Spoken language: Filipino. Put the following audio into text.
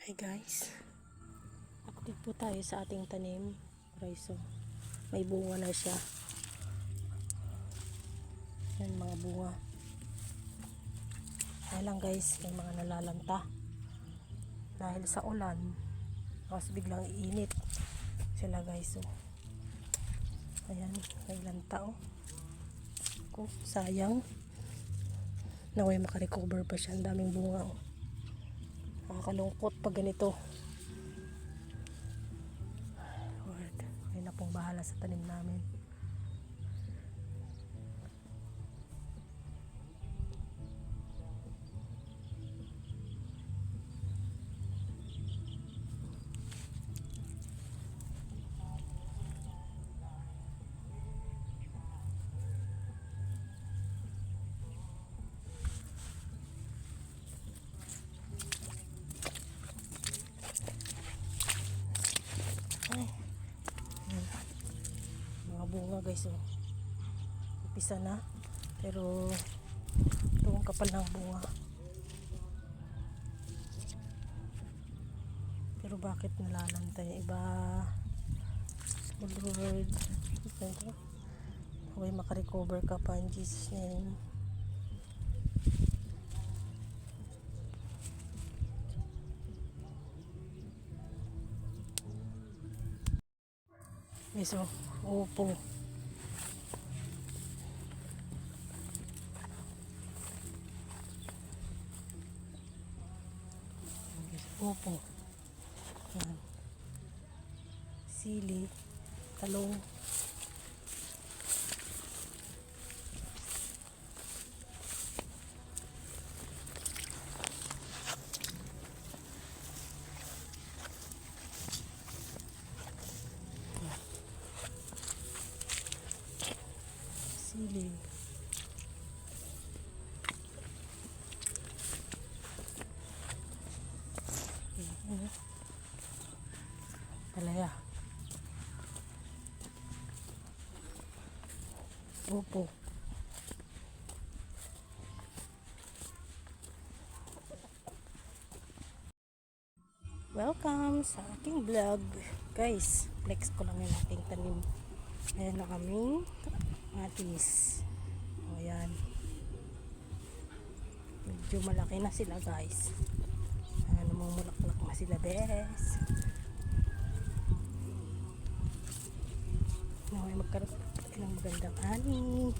Hi guys, update po tayo sa ating tanim rice. May bunga na siya. Yan mga bunga. Kaya lang guys, may mga nalalanta dahil sa ulan. Tapos biglang iinit sila guys. Ayan, may lanta sayang. Naway makarecover pa siya. Ang daming bunga Nakakalungkot pag ganito. Lord, ay na pong bahala sa tanim namin. Mga bunga guys, umpisa na, pero ito ang kapal ng bunga. Pero bakit nalalanta yung iba? Lord, huwag makarecover ka pa in Jesus name. Yes, opo. Opo. Yan. Sili, talong. Sili. Palaya. Opo. Welcome sa aking vlog. Guys, flex ko lang yung aking tanim. Ayan na kaming matis. O ayan. Medyo malaki na sila guys. Ayan, namumulak-mulak na sila bes. Naway magkaroon ng magandang ani.